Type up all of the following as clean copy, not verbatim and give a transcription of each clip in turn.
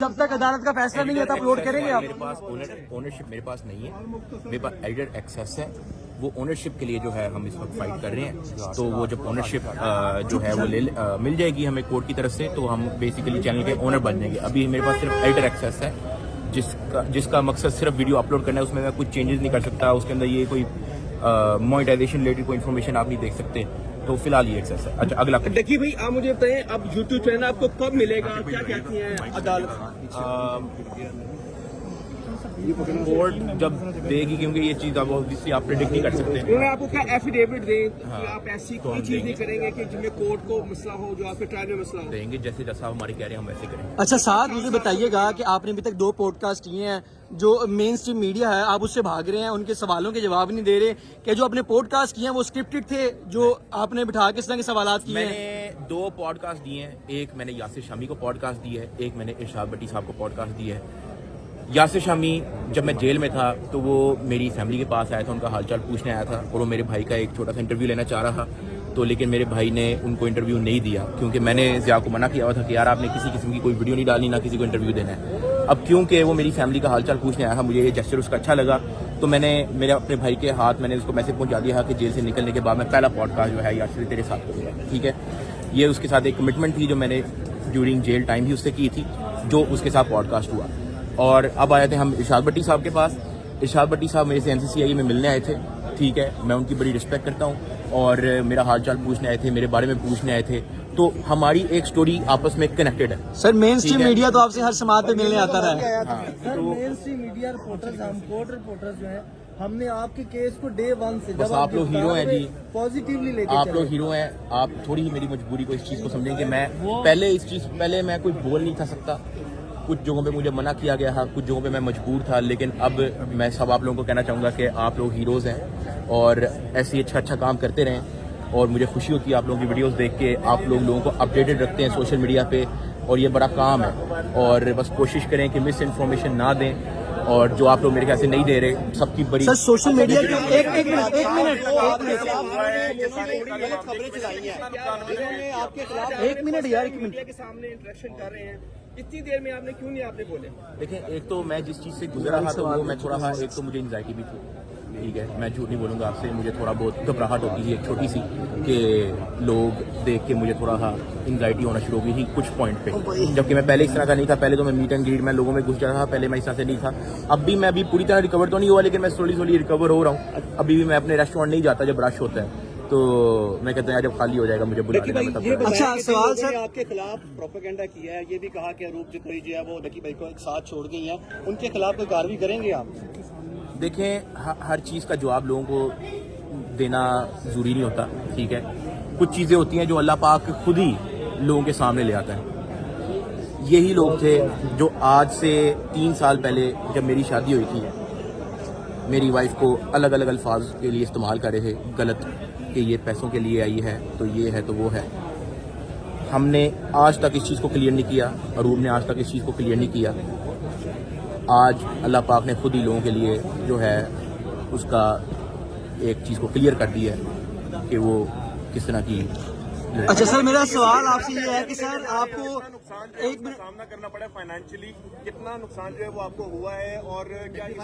जब तक अदालत का फैसला नहीं होता अपलोड करेंगे आप? मेरे पास ओनरशिप मेरे पास नहीं है, मेरे पास एडिटर एक्सेस है। वो ओनरशिप के लिए जो है हम इस वक्त फाइट कर रहे हैं। तो वो जब ओनरशिप जो है वो मिल जाएगी हमें कोर्ट की तरफ से, तो हम बेसिकली चैनल के ओनर बन जाएंगे। अभी मेरे पास सिर्फ एडिटर एक्सेस है, जिसका मकसद सिर्फ वीडियो अपलोड करना है। उसमें मैं कुछ चेंजेस नहीं कर सकता। उसके अंदर ये कोई मोनेटाइजेशन रिलेटेड कोई इन्फॉर्मेशन आप नहीं देख सकते। तो फिलहाल ये एक्सेस है। अच्छा, अगला देखिए भाई, आप मुझे बताएं, अब यूट्यूब चैनल आपको कब मिलेगा, क्या कहती है अदालत? कोर्ट जब देगी, क्योंकि ये चीज आप ऑब्वियसली आप प्रेडिक्ट नहीं कर सकते। उन्होंने आपको क्या एफिडेविट दें कि आप ऐसी कोई चीज नहीं करेंगे कि जिसमें कोर्ट को मसला हो, जो आपके ट्रायल में मसला हो? देंगे, जैसे जैसा हमारे कह रहे हैं हम वैसे करेंगे। अच्छा साहब, मुझे बताइएगा कि आपने अभी तक 2 पॉडकास्ट किए हैं, जो मेन स्ट्रीम मीडिया है आप उससे भाग रहे हैं, उनके सवालों के जवाब नहीं दे रहे। क्या जो आपने पॉडकास्ट किए हैं वो स्क्रिप्टेड थे, जो आपने बिठा के इस तरह के सवाल किए हैं? मैंने 2 पॉडकास्ट दिए हैं। एक मैंने यासिर शामी को पॉडकास्ट दी है, एक मैंने इरशाद भट्टी साहब को पॉडकास्ट दी है। यासिर शामी जब मैं जेल में था तो वो मेरी फैमिली के पास आया था, उनका हालचाल पूछने आया था, और वो मेरे भाई का एक छोटा सा इंटरव्यू लेना चाह रहा था। तो लेकिन मेरे भाई ने उनको इंटरव्यू नहीं दिया, क्योंकि मैंने ज़िया को मना किया हुआ था कि यार आपने किसी किस्म की कोई वीडियो नहीं डालनी, ना किसी को इंटरव्यू देना है। अब क्योंकि वो मेरी फैमिली का हालचाल पूछने आया था, मुझे ये जेस्चर उसका अच्छा लगा, तो मैंने मेरे अपने भाई के हाथ मैंने उसको मैसेज पहुंचा दिया कि जेल से निकलने के बाद मैं पहला पॉडकास्ट जो है यासिर तेरे साथ करूँगा। ठीक है, ये उसके साथ एक कमिटमेंट थी जो मैंने ड्यूरिंग जेल टाइम भी उससे की थी, जो उसके साथ पॉडकास्ट हुआ। और अब आए थे हम इरशाद भट्टी साहब के पास। इरशाद भट्टी साहब मेरे से NCCI में मिलने आए थे। ठीक है, मैं उनकी बड़ी रिस्पेक्ट करता हूँ, और मेरा हाल चाल पूछने आए थे, मेरे बारे में पूछने आए थे। तो हमारी एक स्टोरी आपस में कनेक्टेड है। सर मेन स्ट्रीम मीडिया तो आपसे हर समाज पे मिलने आता रहा है। Sir main stream media reporters, हम कोर्ट रिपोर्टर्स जो है, हमने आपके केस को डे 1 से, बस आप लोग हीरो हैं जी, पॉजिटिवली लेके आप लोग हीरो हैं। आप थोड़ी ही मेरी मजबूरी को इस चीज़ को समझेंगे। मैं पहले मैं कोई बोल नहीं था सकता, कुछ जगहों पे मुझे मना किया गया था, कुछ जगहों पे मैं मजबूर था। लेकिन अब मैं सब आप लोगों को कहना चाहूँगा कि आप लोग हीरोज़ हैं, और ऐसे ही अच्छा काम करते रहें। और मुझे खुशी होती है आप लोगों की वीडियोस देख के, आप लोगों को अपडेटेड रखते हैं सोशल मीडिया पे, और ये बड़ा काम है। और बस कोशिश करें कि मिस इन्फॉर्मेशन ना दें, और जो आप लोग मेरे ख्याल से नहीं दे रहे, सबकी बड़ी सर सोशल मीडिया के एक मिनट आपके खिलाफ 1 मिनट यार, 1 मिनट के सामने इंटरेक्शन कर रहे हैं, इतनी देर में आपने क्यों नहीं आपने बोले? देखें, एक तो मैं जिस चीज़ से गुजरा था तो वो मैं थोड़ा सा, एक तो मुझे एंजाइटी भी थी। ठीक है, मैं झूठ नहीं बोलूँगा आपसे, मुझे थोड़ा बहुत घबराहट होती थी एक छोटी सी, कि लोग देख के मुझे थोड़ा सा एंजाइटी होना शुरू हो गई थी कुछ पॉइंट पे, जबकि मैं पहले इस तरह का नहीं था। पहले तो मैं मीट एंड ग्रीट में लोगों में घुस जा रहा था, पहले मैं इस तरह से नहीं था। मैं अभी पूरी तरह रिकवर तो नहीं हुआ, लेकिन मैं स्लोली रिकवर हो रहा हूँ। अभी भी मैं अपने रेस्टोरेंट नहीं जाता जब रश होता है, तो मैं कहता हूँ जब खाली हो जाएगा मुझे बुला लेना। अच्छा सवाल सर, आपके खिलाफ प्रोपेगेंडा किया है, ये भी कहा कि अरूप जितोई जो है वो लकी भाई को एक साथ छोड़ गई है, उनके खिलाफ कोई कार्रवाई करेंगे आप? देखें, हर चीज़ का जवाब लोगों को देना ज़रूरी नहीं होता। ठीक है, कुछ चीज़ें होती हैं जो अल्लाह पाक खुद ही लोगों के सामने ले आता है। यही लोग थे जो आज से 3 साल पहले जब मेरी शादी हुई थी, मेरी वाइफ को अलग अलग अल्फाज के लिए इस्तेमाल कर रहे थे गलत, कि ये पैसों के लिए आई है, तो ये है तो वो है। हमने आज तक इस चीज़ को क्लियर नहीं किया, अरूब ने आज तक इस चीज़ को क्लियर नहीं किया। आज अल्लाह पाक ने खुद ही लोगों के लिए जो है उसका एक चीज़ को क्लियर कर दिया है कि वो किस तरह की। अच्छा सर, मेरा सवाल आपसे ये है कि सर आपको एक मिनट सामना करना पड़ा फाइनेंशियली, कितना नुकसान जो है वो आपको हुआ है, और क्या इस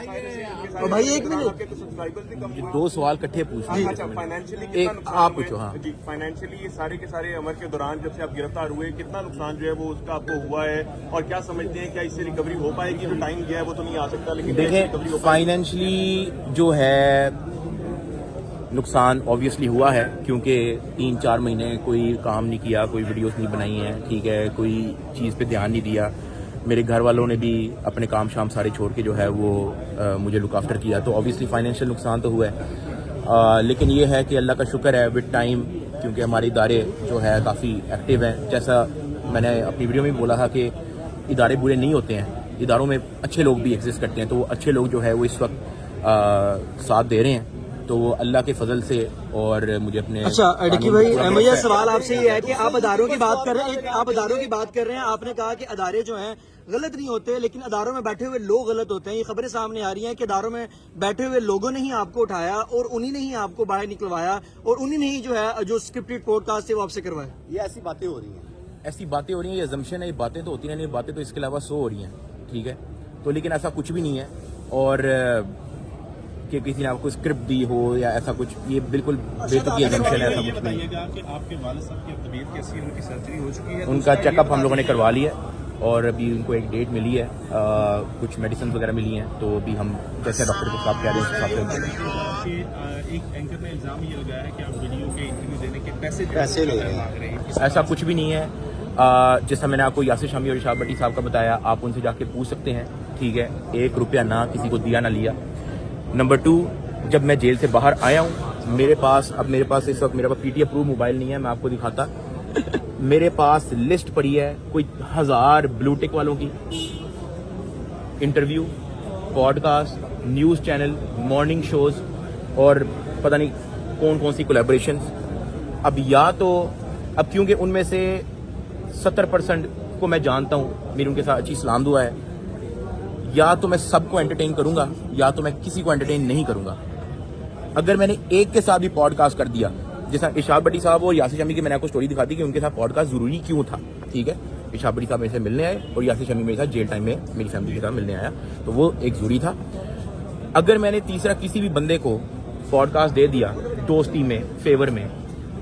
भाई 1 मिनट, आपके तो सब्सक्राइबर्स भी कम हुए? 2 सवाल इकट्ठे पूछ लीजिए। अच्छा, फाइनेंशियली एक कितना नुकसान आप पूछो। हाँ जी, फाइनेंशियली ये सारे के सारे अमर के दौरान जब से आप गिरफ्तार हुए, कितना नुकसान जो है वो उसका आपको हुआ है, और क्या समझते हैं क्या इससे रिकवरी हो पाएगी? जो टाइम गया है वो तो नहीं आ सकता, लेकिन देखें, फाइनेंशियली जो है नुकसान ऑब्वियसली हुआ है, क्योंकि 3-4 महीने कोई काम नहीं किया, कोई वीडियोस नहीं बनाई हैं। ठीक है, कोई चीज़ पे ध्यान नहीं दिया। मेरे घर वालों ने भी अपने काम शाम सारे छोड़ के जो है वो मुझे लुक आफ्टर किया, तो ऑब्वियसली फाइनेंशियल नुकसान तो हुआ है। लेकिन ये है कि अल्लाह का शुक्र है विद टाइम, क्योंकि हमारे इदारे जो है काफ़ी एक्टिव हैं। जैसा मैंने अपनी वीडियो में बोला था कि इदारे बुरे नहीं होते हैं, इदारों में अच्छे लोग भी एग्जिस्ट करते हैं, तो वो अच्छे लोग जो है वो इस वक्त साथ दे रहे हैं, तो वो अल्लाह के फजल से। और मुझे अपने अच्छा अडकी भाई, मुझे सवाल आपसे ये है कि आप अदारों की बात कर रहे हैं, आप अदारों की बात कर रहे हैं, आपने कहा कि अदारे जो हैं गलत नहीं होते, लेकिन अदारों में बैठे हुए लोग गलत होते हैं। ये खबरें सामने आ रही हैं कि अदारों में बैठे हुए लोगों ने ही आपको उठाया, और उन्हीं ने ही आपको बाहर निकलवाया, और उन्हीं ने ही जो है जो स्क्रिप्टेड पॉडकास्ट है वो आपसे करवाया। ये ऐसी बातें हो रही हैं। ऐसी बातें हो रही हैं, ये assumption है, ये बातें तो होती नहीं, बातें तो इसके अलावा 100 हो रही हैं, ठीक है। तो लेकिन ऐसा कुछ भी नहीं है, और कि किसी ने आपको स्क्रिप्ट दी हो या ऐसा कुछ, ये बिल्कुल बेतुकी assumption है, ऐसा कुछ नहीं। कि आपके वालिद साहब की तबीयत कैसी है, उनकी सर्जरी हो चुकी है? उनका चेकअप हम लोगों ने करवा लिया और अभी उनको एक डेट मिली है, कुछ मेडिसिन वगैरह मिली हैं, तो अभी हम जैसे डॉक्टर के साथ कह रहे हैं उस हिसाब से। एक एंकर ने इल्जाम ये लगाया है कि आप वीडियो के इंटरव्यू देने के पैसे ले रहे मांग रहे हैं। ऐसा कुछ भी नहीं है। जैसा मैंने आपको यासिर शामी और इरशाद भट्टी साहब का बताया, आप उनसे जाके पूछ सकते हैं, ठीक है। 1 रुपया ना किसी को दिया ना लिया। नंबर 2, जब मैं जेल से बाहर आया हूँ, मेरे पास इस वक्त मेरे पास पीटी अप्रूव मोबाइल नहीं है, मैं आपको दिखाता। मेरे पास लिस्ट पड़ी है कोई 1000 ब्लू टिक वालों की, interview, podcast, news channel, morning shows और पता नहीं कौन कौन सी कोलैबोरेशन। अब क्योंकि उनमें से 70% को मैं जानता हूँ, मेरी उनके साथ अच्छी सलाम दुआ है, या तो मैं सबको एंटरटेन करूंगा या तो मैं किसी को एंटरटेन नहीं करूंगा। अगर मैंने एक के साथ भी पॉडकास्ट कर दिया, जैसा इरशाद भट्टी साहब और यासिर शमी की मैंने आपको स्टोरी दिखा दी कि उनके साथ पॉडकास्ट जरूरी क्यों था, ठीक है। इरशाद भट्टी साहब मेरे से मिलने आए और यासिर शमी मेरे साथ जेल टाइम में मेरी फैमिली के साथ मिलने आया, तो वो एक जरूरी था। अगर मैंने तीसरा किसी भी बंदे को पॉडकास्ट दे दिया दोस्ती में, फेवर में,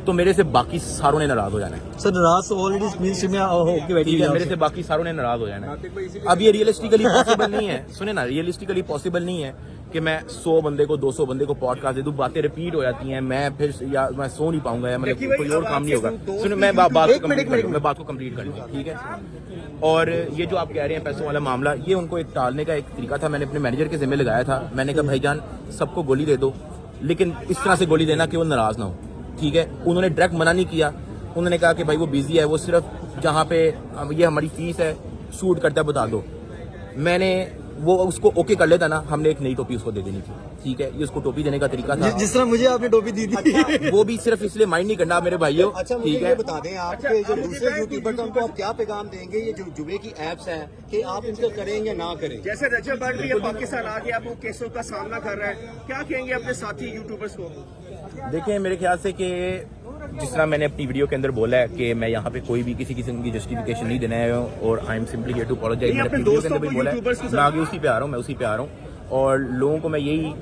तो मेरे से बाकी सारों ने नाराज हो जाना है। सर नाराज ऑलरेडी मींस में होके बैठी ठीक है, है मेरे से बाकी सारों ने नाराज हो जाना है। अब ये रियलिस्टिकली पॉसिबल नहीं है, सुने ना, रियलिस्टिकली पॉसिबल नहीं है कि मैं 100 बंदे को 200 बंदे को पॉडकास्ट दे दूं, बातें रिपीट हो जाती हैं, मैं फिर या मैं सो नहीं पाऊंगा या मतलब कोई और काम नहीं होगा। सुनो, मैं बात को कंप्लीट कर लूँ, ठीक है। और ये जो आप कह रहे हैं पैसों वाला मामला, ये उनको एक टालने का एक तरीका था। मैंने अपने मैनेजर के जिम्मे लगाया था, मैंने कहा भाईजान सबको गोली दे दो, लेकिन इस तरह से गोली देना कि वो नाराज ना हो, ठीक है। उन्होंने डायरेक्ट मना नहीं किया, उन्होंने कहा कि भाई वो बिजी है, वो सिर्फ जहाँ पे ये हमारी फीस है सूट करता है बता दो। मैंने वो उसको ओके कर लेता ना, हमने एक नई टोपी उसको दे देनी थी, ठीक है। ये उसको टोपी देने का तरीका था, जिस तरह मुझे आपने टोपी दी थी। वो भी सिर्फ इसलिए माइंड नहीं करना मेरे भाइयों, अच्छा, मुझे ठीक ये है। बता दें, आपके जो दूसरे यूट्यूबर हैं उनको आप क्या पैगाम देंगे, ये जो जुए की एप्स हैं, कि आप इनको करें या ना करें? जैसे रजब भट्ट भी अब पाकिस्तान आ गया, वो केसों का सामना कर रहा है, क्या कहेंगे अपने साथी यूट्यूबर्स को? देखिए, मेरे ख्याल से कि जिस तरह मैंने अपनी वीडियो के अंदर बोला है कि मैं यहाँ पे कोई भी किसी किस्म की जस्टिफिकेशन नहीं देना है और I am simply here to apologise. मैंने अपनी वीडियो के अंदर भी बोला है, मैं आगे उसी पे आ रहा हूँ और लोगों को मैं यही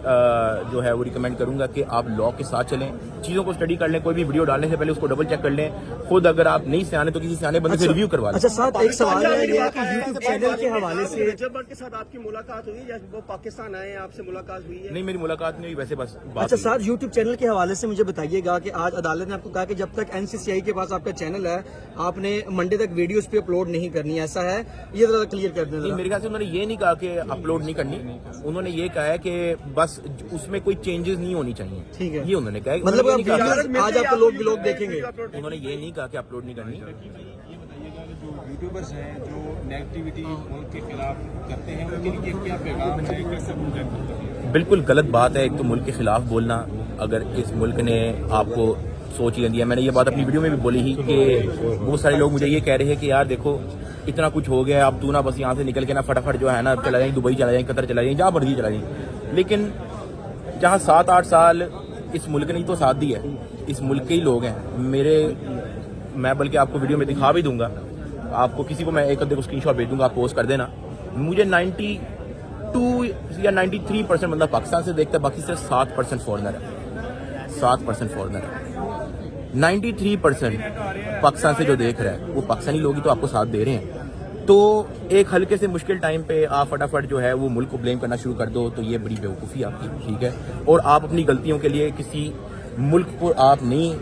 जो है वो रिकमेंड करूंगा कि आप लॉ के साथ चलें, चीज़ों को स्टडी कर लें, कोई भी वीडियो डालने से पहले उसको डबल चेक कर लें, खुद अगर आप नहीं सियाने तो किसी सियाने बंदे से रिव्यू करवा लें। अच्छा साथ एक सवाल है ये कि यूट्यूब चैनल के हवाले से रजब भट्ट के साथ आपकी मुलाकात हुई या वो पाकिस्तान आए, आपसे मुलाकात हुई है? नहीं, मेरी मुलाकात नहीं हुई, वैसे बस बात अच्छा हुई। साथ यूट्यूब चैनल के हवाले से मुझे बताइएगा कि आज अदालत ने आपको कहा कि जब तक NCCI के पास आपका चैनल है आपने मंडे तक वीडियोस पे अपलोड नहीं करनी, ऐसा है? ये जरा क्लियर कर नहीं, दें। मेरे ख्याल से उन्होंने ये नहीं कहा कि अपलोड नहीं करनी, उन्होंने ये कहा है कि बस उसमें कोई चेंजेस नहीं होनी चाहिए, ठीक है। ये उन्होंने कहा है। मतलब उन्होंने ये नहीं कहा- वीडियोस आज आपको लोग देखेंगे। उन्होंने ये नहीं कहा कि अपलोड नहीं करनी। ये बताइएगा कि जो यूट्यूबर्स हैं जो नेगेटिविटी उनके खिलाफ करते हैं, उनके लिए क्या पैगाम है, कैसे उनका? बिल्कुल गलत बात है एक तो मुल्क के खिलाफ बोलना। अगर इस मुल्क ने आपको सोच ही दिया, मैंने ये बात अपनी वीडियो में भी बोली ही कि बहुत सारे लोग मुझे ये कह रहे हैं कि यार देखो इतना कुछ हो गया, अब तू ना बस यहाँ से निकल के ना फटाफट जो है ना चला जाए, दुबई चला जाए, कतर चला जाए, जहाँ मर्जी चला जाए। लेकिन जहाँ 7-8 साल इस मुल्क ने तो साथ दी है, इस मुल्क के ही लोग हैं। मैं बल्कि आपको वीडियो में दिखा भी दूंगा, आपको किसी को मैं एक अद्धे को स्क्रीनशॉट भेज दूंगा, आप पोस्ट कर देना। मुझे 92 या 93% बंदा पाकिस्तान से देखता है, बाकी सिर्फ 7% फॉरनर है, 7% फॉरनर है। 93% पाकिस्तान से जो देख रहा है वो पाकिस्तानी लोग ही तो आपको साथ दे रहे हैं। तो एक हल्के से मुश्किल टाइम पे आप फटाफट जो है वो मुल्क को ब्लेम करना शुरू कर दो, तो ये बड़ी बेवकूफ़ी आपकी, ठीक है। और आप अपनी गलतियों के लिए किसी मुल्क को आप नहीं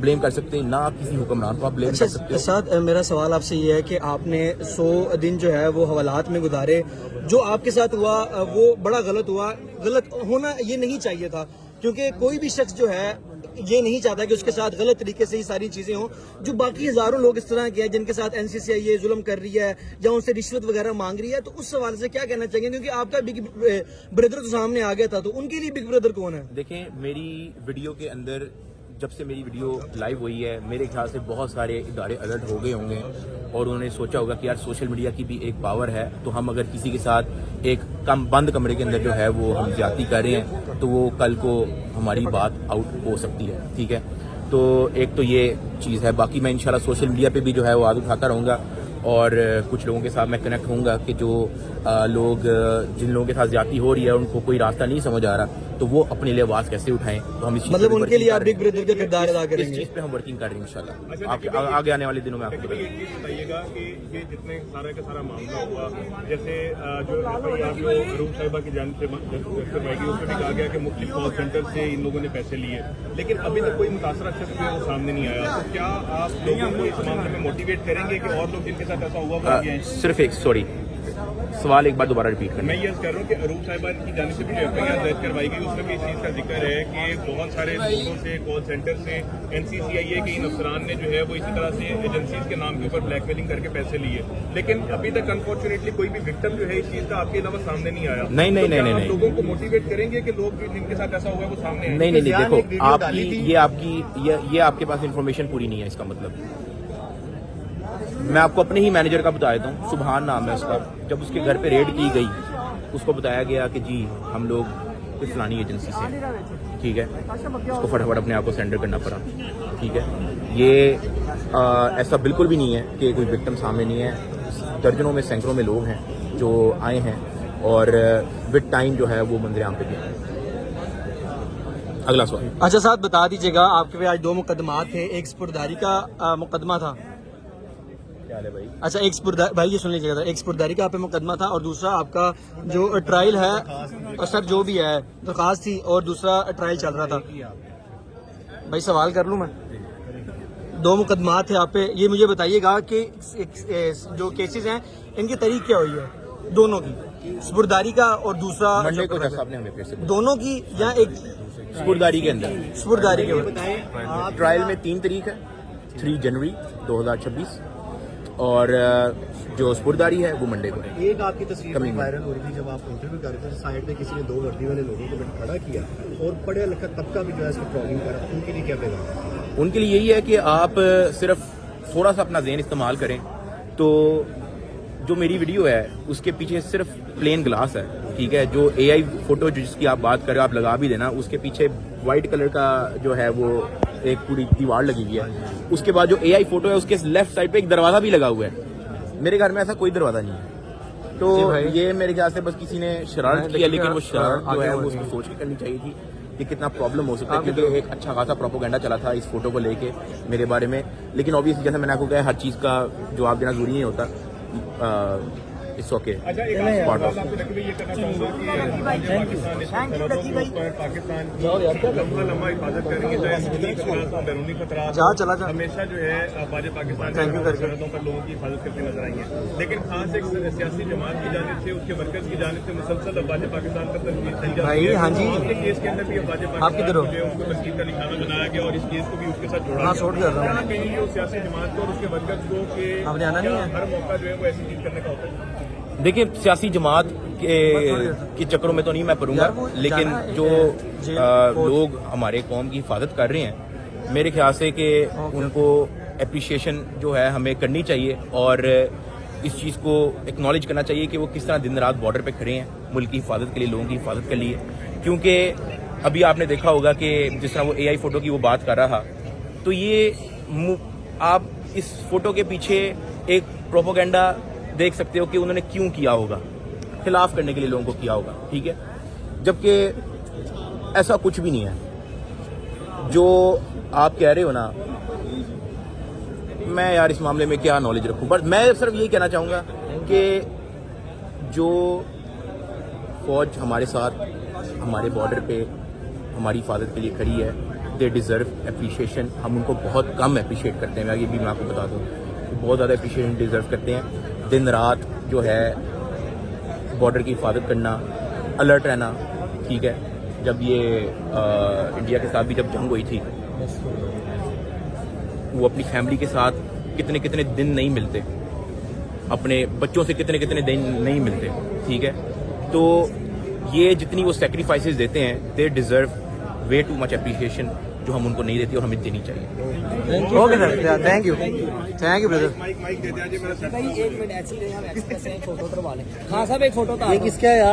ब्लेम कर सकते, ना किसी हुक्मरान को आप ब्लेम कर सकते हो। साथ मेरा सवाल आपसे ये है कि आपने 100 दिन जो है वो हवालात में गुजारे, जो आपके साथ हुआ वो बड़ा गलत हुआ, गलत होना ये नहीं चाहिए था, क्योंकि कोई भी शख्स जो है ये नहीं चाहता कि उसके साथ गलत तरीके से ही सारी चीजें हों। जो बाकी हजारों लोग इस तरह के हैं जिनके साथ NCCI ये जुल्म कर रही है या उनसे रिश्वत वगैरह मांग रही है, तो उस सवाल से क्या कहना चाहिए? क्योंकि आपका बिग ब्रदर तो सामने आ गया था, तो उनके लिए बिग ब्रदर कौन है? देखें, मेरी वीडियो के अंदर जब से मेरी वीडियो लाइव हुई है, मेरे ख्याल से बहुत सारे इदारे अलर्ट हो गए होंगे और उन्होंने सोचा होगा कि यार सोशल मीडिया की भी एक पावर है, तो हम अगर किसी के साथ एक बंद कमरे के अंदर जो है वो हम ज्यादती कर रहे हैं, तो वो कल को हमारी बात आउट हो सकती है, ठीक है। तो एक तो ये चीज़ है, बाकी मैं इंशाल्लाह सोशल मीडिया पे भी जो है वो आवाज़ उठाता रहूँगा और कुछ लोगों के साथ मैं कनेक्ट होऊंगा कि जो लोग जिन लोगों के साथ ज्यादती हो रही है उनको कोई रास्ता नहीं समझ आ रहा, तो वो अपने लिए आवाज़ कैसे उठाएं। तो हम इस चीज़ मतलब पे उनके working लिए कर आप रहे बिग ब्रदर का किरदार अदा हैं। इस करेंगे। चीज़ पे हम वर्किंग कर रहे हैं इंशाल्लाह। आगे आने वाले दिनों में आपको लेकिन एक चीज बताइएगा कि ये जितने सारा का सारा मामला हुआ, जैसे जो FIR जो रूम साहिबा की जानिब से करवाई गई उसमें भी कहा गया कि मुख्तलिफ कॉल सेंटर से इन लोगों ने पैसे लिए, लेकिन अभी तक कोई मुतासरा शख्स जो है वो सामने नहीं आया। तो क्या आप लोगों को इस मामले में मोटिवेट करेंगे कि और लोग जिनके साथ ऐसा हुआ वो आगे आएं? सिर्फ एक सॉरी सवाल एक बार दोबारा रिपीट करना। मैं ये कह रहा हूँ कि रूम साहिबा की जानिब से भी जो FIR दर्ज करवाई गई उसमें भी इस चीज़ का जिक्र है कि बहुत सारे लोगों से कॉल सेंटर से NCCIA के इन अफसरान ने जो है वो इसी तरह से एजेंसीज के नाम के ऊपर ब्लैकमेलिंग करके पैसे लिए, लेकिन अभी तक अनफॉर्चुनेटली कोई भी विक्टिम जो है इस चीज़ का आपके अलावा सामने नहीं आया। नहीं। लोगों को मोटिवेट करेंगे कि लोग जो जिनके साथ ऐसा हुआ है वो सामने आए। नहीं देखो ये आपके पास इंफॉर्मेशन पूरी नहीं है। इसका मतलब मैं आपको अपने ही मैनेजर का बता देता हूँ, सुभान नाम है उसका। जब उसके घर पे रेड की गई उसको बताया गया कि जी हम लोग इस फलानी एजेंसी से हैं, ठीक है। उसको फटाफट अपने आप को सेंडर करना पड़ा, ठीक है। ये ऐसा बिल्कुल भी नहीं है कि कोई विक्टिम सामने नहीं है। दर्जनों में सैकड़ों में लोग हैं जो आए हैं और विद टाइम जो है वो मंजरेआम पे गए। अगला सवाल। अच्छा साहब बता दीजिएगा, आपके पे आज 2 मुकदमा थे, एक स्पुर्दारी का मुकदमा था। क्या है भाई? अच्छा एक स्पुर्दारी, भाई ये सुन लीजिएगा, एक स्पुर्दारी का आप पे मुकदमा था और दूसरा आपका जो ट्रायल है और सर जो भी है दरखास्त थी और दूसरा ट्रायल चल रहा था। भाई सवाल कर लूँ मैं? 2 मुकदमा थे आप पे, ये मुझे बताइएगा कि जो केसेस हैं इनकी तारीख क्या हुई है दोनों की, स्पुर्दारी का और दूसरा मंडे को जज साहब ने हमें फिर से दोनों की या एक स्पुर्दारी के अंदर स्पुर्दारी के ट्रायल में 3 तारीख है, 3 जनवरी 2026 और जो स्पुर्दारी है वो मंडे को है। एक आपकी तस्वीर भी वायरल हो रही थी जब आप इंटरव्यू कर रहे थे, साइड में किसी ने 2 वर्दी वाले लोगों को खड़ा किया और पढ़ा लिखा तबका भी जो है इसको ट्रॉलिंग करा, उनके लिए क्या पैगाम? उनके लिए यही है कि आप सिर्फ थोड़ा सा अपना ज़हन इस्तेमाल करें। तो जो मेरी वीडियो है उसके पीछे सिर्फ प्लेन ग्लास है, ठीक है। जो AI फोटो जिसकी आप बात कर रहे हो आप लगा भी देना, उसके पीछे वाइट कलर का जो है वो एक पूरी दीवार लगी हुई है। उसके बाद जो AI फोटो है उसके लेफ्ट साइड पे एक दरवाजा भी लगा हुआ है। मेरे घर में ऐसा कोई दरवाजा नहीं है। तो ये मेरे ख्याल से बस किसी ने शरारत की है, लेकिन वो शरारत जो है वो उसको सोच के करनी चाहिए थी कि कितना प्रॉब्लम हो सकता है, क्योंकि एक अच्छा खासा प्रोपोगेंडा चला था इस फोटो को लेके मेरे बारे में। लेकिन ऑब्वियसली जैसे मैंने आपको कहा हर चीज़ का जवाब देना जरूरी नहीं होता। It's okay. अच्छा एक सवाल आपसे रखी ये करना चाहूंगा कि पाकिस्तान लंबा हिफाजत करेंगे, चाहे अंदरूनी खतरात बैरूनी खतरात, हमेशा जो है भाजपा पाकिस्तान सरहदों पर लोगों की हिफाजत करते नजर आई है। लेकिन खास एक सियासी जमात की जानिब से, उसके वर्कर्स की जानिब से मुसलसल भाजपा पाकिस्तान पर तनकीद की जाती है। आपके केस के अंदर भी भाजपा उनको तनकीद का निशाना बनाया गया और इस केस को भी उसके साथ जोड़ा गया। कहीं उस सियासी जमात को और उसके वर्कर्स को हर मौका जो है वो ऐसी चीज करने का होता है? देखिए सियासी जमात के चक्करों में तो नहीं मैं पढ़ूंगा, लेकिन जो लोग हमारे कौम की हिफाजत कर रहे हैं मेरे ख्याल से कि उनको एप्रिसिएशन जो है हमें करनी चाहिए और इस चीज़ को एक्नॉलेज करना चाहिए कि वो किस तरह दिन रात बॉर्डर पे खड़े हैं मुल्क की हिफाजत के लिए, लोगों की हिफाजत के लिए। क्योंकि अभी आपने देखा होगा कि जिस तरह वो AI फोटो की वो बात कर रहा, तो ये आप इस फोटो के पीछे एक प्रोपोगेंडा देख सकते हो कि उन्होंने क्यों किया होगा, खिलाफ करने के लिए लोगों को किया होगा, ठीक है। जबकि ऐसा कुछ भी नहीं है जो आप कह रहे हो ना। मैं यार इस मामले में क्या नॉलेज रखूं, पर मैं सिर्फ यही कहना चाहूंगा कि जो फौज हमारे साथ हमारे बॉर्डर पे हमारी हिफाजत के लिए खड़ी है, दे डिज़र्व एप्रिशिएशन। हम उनको बहुत कम अप्रिशिएट करते हैं, ये भी मैं आपको बता दूं, बहुत ज़्यादा अप्रिशिएशन डिज़र्व करते हैं। दिन रात जो है बॉर्डर की हिफाजत करना, अलर्ट रहना, ठीक है। जब ये इंडिया के साथ भी जब जंग हुई थी, वो अपनी फैमिली के साथ कितने कितने दिन नहीं मिलते, अपने बच्चों से कितने कितने दिन नहीं मिलते, ठीक है। तो ये जितनी वो सेक्रीफाइसेस देते हैं, they deserve way too much appreciation, जो हम उनको नहीं देते और हमें देनी चाहिए। Okay sir, thank you brother. Mike दे दिया जी मेरा भाई 1 मिनट ऐसे ही हम एक्सप्रेस फोटो करवा लें। हाँ साहब एक फोटो था। ये किसका है यार?